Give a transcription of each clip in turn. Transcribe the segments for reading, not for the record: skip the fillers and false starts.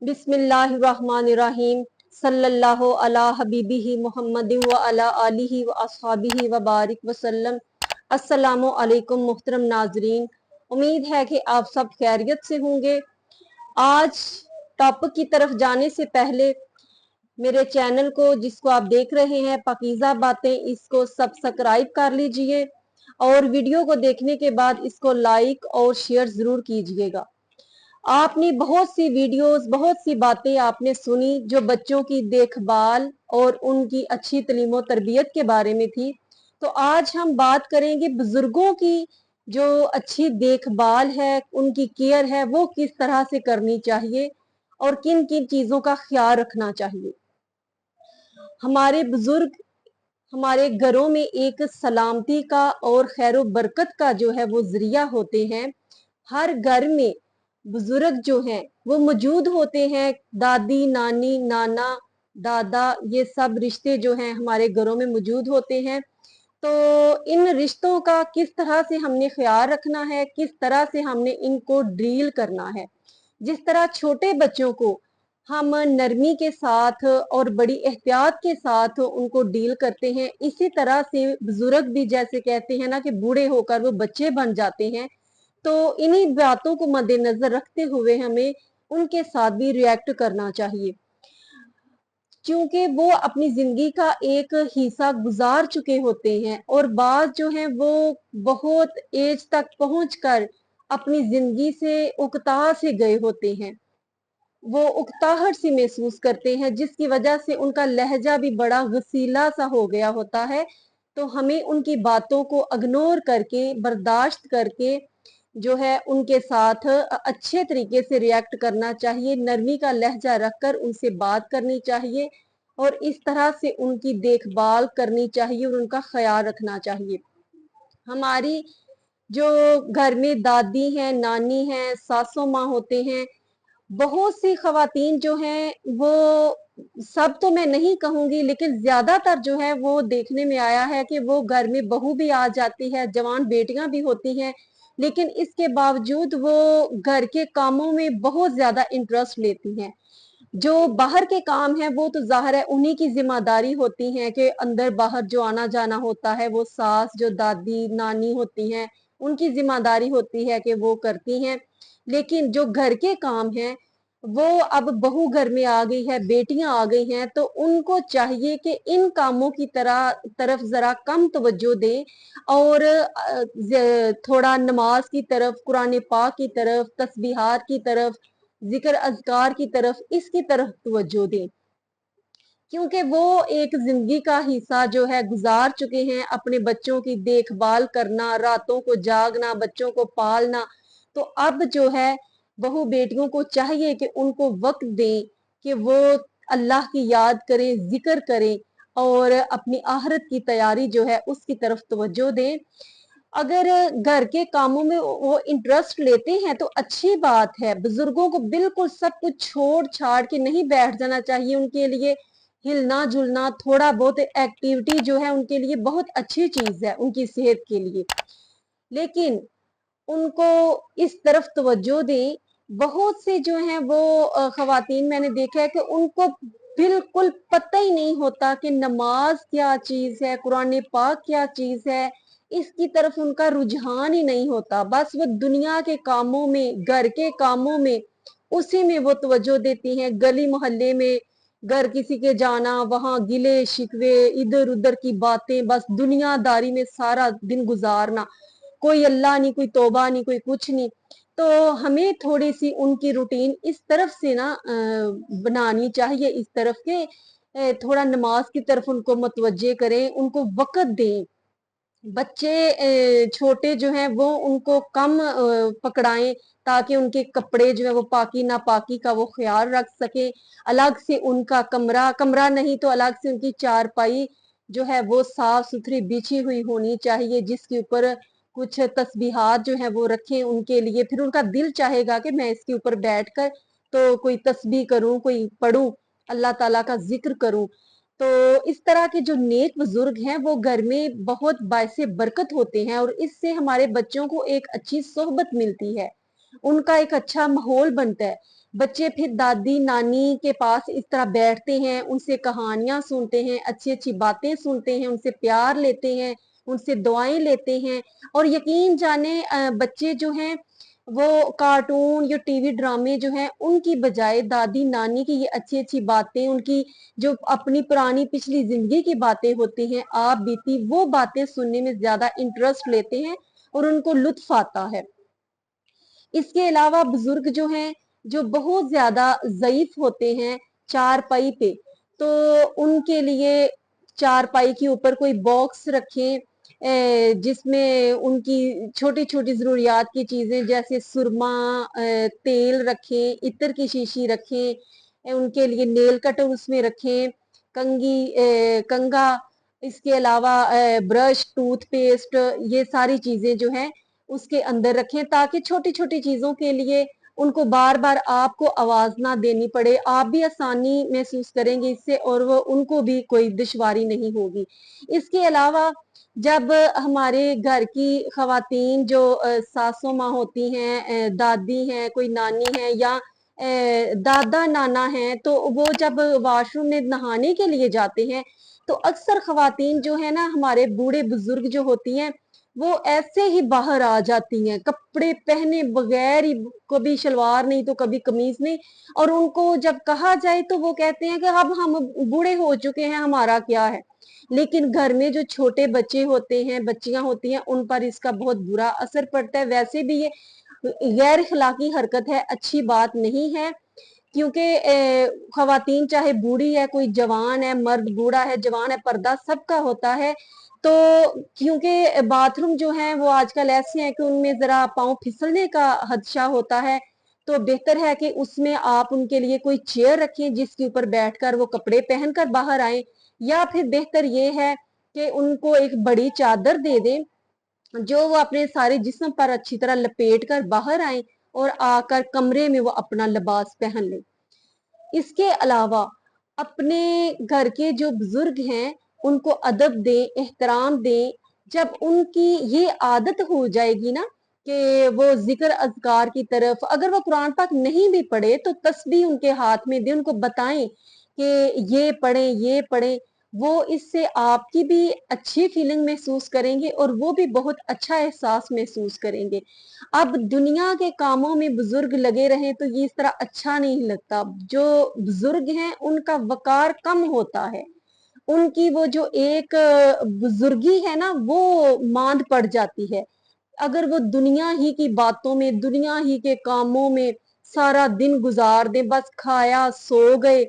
बिस्मिल्लाहिर्रहमानिर्रहीम सल्लल्लाहु अला हबीबिही मुहम्मद व अला आलिही व अस्हाबिही व बारिक वसल्लम। अस्सलामु अलैकुम मुहतरम नाजरीन, उम्मीद है कि आप सब खैरियत से होंगे। आज टॉपिक की तरफ जाने से पहले मेरे चैनल को जिसको आप देख रहे हैं पाकीज़ा बातें, इसको सब्सक्राइब कर लीजिए और वीडियो को देखने के बाद इसको लाइक और शेयर ज़रूर कीजिएगा। आपने बहुत सी वीडियोस, बहुत सी बातें आपने सुनी जो बच्चों की देखभाल और उनकी अच्छी तालीम और तरबियत के बारे में थी। तो आज हम बात करेंगे बुजुर्गों की जो अच्छी देखभाल है, उनकी केयर है, वो किस तरह से करनी चाहिए और किन किन चीज़ों का ख्याल रखना चाहिए। हमारे बुजुर्ग हमारे घरों में एक सलामती का और खैर बरकत का जो है वो जरिया होते हैं। हर घर में बुजुर्ग जो हैं वो मौजूद होते हैं। दादी, नानी, नाना, दादा, ये सब रिश्ते जो हैं हमारे घरों में मौजूद होते हैं। तो इन रिश्तों का किस तरह से हमने ख्याल रखना है, किस तरह से हमने इनको डील करना है। जिस तरह छोटे बच्चों को हम नरमी के साथ और बड़ी एहतियात के साथ उनको डील करते हैं, इसी तरह से बुजुर्ग भी जैसे कहते हैं ना कि बूढ़े होकर वो बच्चे बन जाते हैं। तो इन्हीं बातों को मद्देनजर रखते हुए हमें उनके साथ भी रिएक्ट करना चाहिए, क्योंकि वो अपनी जिंदगी का एक हिस्सा गुजार चुके होते हैं और बाज जो हैं वो बहुत एज तक पहुंचकर अपनी जिंदगी से उकता से गए होते हैं। वो उकताहट सी महसूस करते हैं जिसकी वजह से उनका लहजा भी बड़ा गसीला सा हो गया होता है। तो हमें उनकी बातों को इग्नोर करके, बर्दाश्त करके जो है उनके साथ अच्छे तरीके से रिएक्ट करना चाहिए, नरमी का लहजा रखकर उनसे बात करनी चाहिए और इस तरह से उनकी देखभाल करनी चाहिए और उनका ख्याल रखना चाहिए। हमारी जो घर में दादी हैं, नानी हैं, सासू माँ होते हैं, बहुत सी खवातीन जो हैं वो, सब तो मैं नहीं कहूंगी लेकिन ज्यादातर जो है वो देखने में आया है कि वो घर में बहू भी आ जाती है, जवान बेटियां भी होती हैं, लेकिन इसके बावजूद वो घर के कामों में बहुत ज्यादा इंटरेस्ट लेती हैं। जो बाहर के काम है वो तो जाहिर है उन्हीं की जिम्मेदारी होती है कि अंदर बाहर जो आना जाना होता है वो सास, जो दादी नानी होती हैं, उनकी जिम्मेदारी होती है कि वो करती हैं। लेकिन जो घर के काम हैं वो अब बहू घर में आ गई है, बेटियां आ गई हैं, तो उनको चाहिए कि इन कामों की तरफ जरा कम तवज्जो दें और थोड़ा नमाज की तरफ, कुरान पाक की तरफ, तस्बीहात की तरफ, जिक्र अज़कार की तरफ, इसकी तरफ तवज्जो दें, क्योंकि वो एक जिंदगी का हिस्सा जो है गुजार चुके हैं। अपने बच्चों की देखभाल करना, रातों को जागना, बच्चों को पालना। तो अब जो है बहू बेटियों को चाहिए कि उनको वक्त दें कि वो अल्लाह की याद करें, जिक्र करें और अपनी आखिरत की तैयारी जो है उसकी तरफ तवज्जो दें। अगर घर के कामों में वो इंटरेस्ट लेते हैं तो अच्छी बात है। बुजुर्गों को बिल्कुल सब कुछ छोड़ छाड़ के नहीं बैठ जाना चाहिए। उनके लिए हिलना जुलना, थोड़ा बहुत एक्टिविटी जो है उनके लिए बहुत अच्छी चीज है, उनकी सेहत के लिए। लेकिन उनको इस तरफ तवज्जो दें। बहुत से जो हैं वो खवातीन मैंने देखा है कि उनको बिल्कुल पता ही नहीं होता कि नमाज क्या चीज है, कुरान पाक क्या चीज है, इसकी तरफ उनका रुझान ही नहीं होता। बस वो दुनिया के कामों में, घर के कामों में, उसी में वो तवज्जो देती हैं। गली मोहल्ले में घर किसी के जाना, वहां गिले शिकवे, इधर उधर की बातें, बस दुनियादारी में सारा दिन गुजारना। कोई अल्लाह नहीं, कोई तौबा नहीं, कोई कुछ नहीं। तो हमें थोड़ी सी उनकी रूटीन इस तरफ से ना बनानी चाहिए, इस तरफ के थोड़ा नमाज की तरफ उनको मतवज्जे करें, उनको वक्त दें। बच्चे छोटे जो हैं वो उनको कम पकड़ाएं ताकि उनके कपड़े जो है वो पाकी नापाकी का वो ख्याल रख सके। अलग से उनका कमरा कमरा नहीं तो अलग से उनकी चारपाई जो है वो साफ सुथरी बिछी हुई होनी चाहिए, जिसके ऊपर कुछ तस्बीहात जो है वो रखें उनके लिए। फिर उनका दिल चाहेगा कि मैं इसके ऊपर बैठकर तो कोई तस्बीह करूं, कोई पढ़ूं, अल्लाह ताला का जिक्र करूं। तो इस तरह के जो नेक बुजुर्ग हैं वो घर में बहुत बायसे बरकत होते हैं और इससे हमारे बच्चों को एक अच्छी सोहबत मिलती है। उनका एक अच्छा माहौल बनता है। बच्चे फिर दादी नानी के पास इस तरह बैठते हैं, उनसे कहानियां सुनते हैं, अच्छी अच्छी बातें सुनते हैं, उनसे प्यार लेते हैं, उनसे दुआएं लेते हैं। और यकीन जाने बच्चे जो हैं वो कार्टून या टीवी ड्रामे जो हैं उनकी बजाय दादी नानी की ये अच्छी अच्छी बातें, उनकी जो अपनी पुरानी पिछली जिंदगी की बातें होती हैं, आप बीती, वो बातें सुनने में ज्यादा इंटरेस्ट लेते हैं और उनको लुत्फ आता है। इसके अलावा बुजुर्ग जो हैं, जो बहुत ज्यादा ज़ईफ होते हैं चारपाई पे, तो उनके लिए चारपाई के ऊपर कोई बॉक्स रखें जिसमें उनकी छोटी छोटी जरूरियात की चीजें जैसे सुरमा, तेल रखें, इत्र की शीशी रखें, उनके लिए नेल कटर उसमें रखें, कंघा, इसके अलावा ब्रश, टूथपेस्ट, ये सारी चीजें जो हैं उसके अंदर रखें, ताकि छोटी छोटी चीजों के लिए उनको बार बार आपको आवाज ना देनी पड़े, आप भी आसानी महसूस करेंगे इससे और वो उनको भी कोई दुश्वारी नहीं होगी। इसके अलावा जब हमारे घर की खवातीन जो सासू माँ होती हैं, दादी हैं, कोई नानी है या दादा नाना हैं, तो वो जब वॉशरूम में नहाने के लिए जाते हैं तो अक्सर खवातीन जो है ना, हमारे बूढ़े बुजुर्ग जो होती हैं, वो ऐसे ही बाहर आ जाती हैं कपड़े पहने बगैर ही, कभी शलवार नहीं तो कभी कमीज नहीं। और उनको जब कहा जाए तो वो कहते हैं कि अब हम बूढ़े हो चुके हैं, हमारा क्या है। लेकिन घर में जो छोटे बच्चे होते हैं, बच्चियां होती हैं, उन पर इसका बहुत बुरा असर पड़ता है। वैसे भी ये गैर इखलाकी हरकत है, अच्छी बात नहीं है, क्योंकि खवातीन चाहे बूढ़ी है, कोई जवान है, मर्द बूढ़ा है, जवान है, पर्दा सबका होता है। तो क्योंकि बाथरूम जो है वो आजकल ऐसे हैं कि उनमें जरा पाँव फिसलने का खदशा होता है, तो बेहतर है कि उसमें आप उनके लिए कोई चेयर रखें जिसके ऊपर बैठकर वो कपड़े पहनकर बाहर आए, या फिर बेहतर ये है कि उनको एक बड़ी चादर दे दें जो वो अपने सारे जिस्म पर अच्छी तरह लपेट कर बाहर आए और आकर कमरे में वो अपना लिबास पहन ले। इसके अलावा अपने घर के जो बुजुर्ग हैं उनको अदब दें, एहतराम दें। जब उनकी ये आदत हो जाएगी ना कि वो जिक्र अज़कार की तरफ, अगर वो कुरान पाक नहीं भी पढ़े तो तस्बीह उनके हाथ में दें, उनको बताएं कि ये पढ़ें, ये पढ़ें। वो इससे आपकी भी अच्छी फीलिंग महसूस करेंगे और वो भी बहुत अच्छा एहसास महसूस करेंगे। अब दुनिया के कामों में बुजुर्ग लगे रहे तो ये इस तरह अच्छा नहीं लगता। जो बुजुर्ग हैं उनका वकार कम होता है, उनकी वो जो एक बुजुर्गी है ना वो मांद पड़ जाती है। अगर वो दुनिया ही की बातों में, दुनिया ही के कामों में सारा दिन गुजार दे, बस खाया सो गए,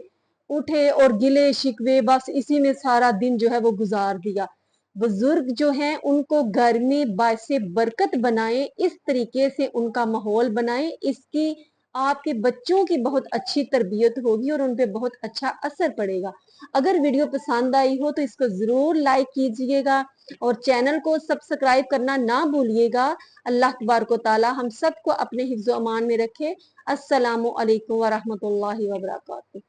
उठे और गिले शिकवे, बस इसी में सारा दिन जो है वो गुजार दिया। बुजुर्ग जो हैं उनको घर में बायसे बरकत बनाएं, इस तरीके से उनका माहौल बनाएं, इसकी आपके बच्चों की बहुत अच्छी तरबियत होगी और उन पे बहुत अच्छा असर पड़ेगा। अगर वीडियो पसंद आई हो तो इसको जरूर लाइक कीजिएगा और चैनल को सब्सक्राइब करना ना भूलिएगा। अल्लाह तबारक व तआला हम सबको अपने हिफ्ज़-ओ-अमान में रखे। अस्सलामु अलैकुम व रहमतुल्लाहि व बरकातहू।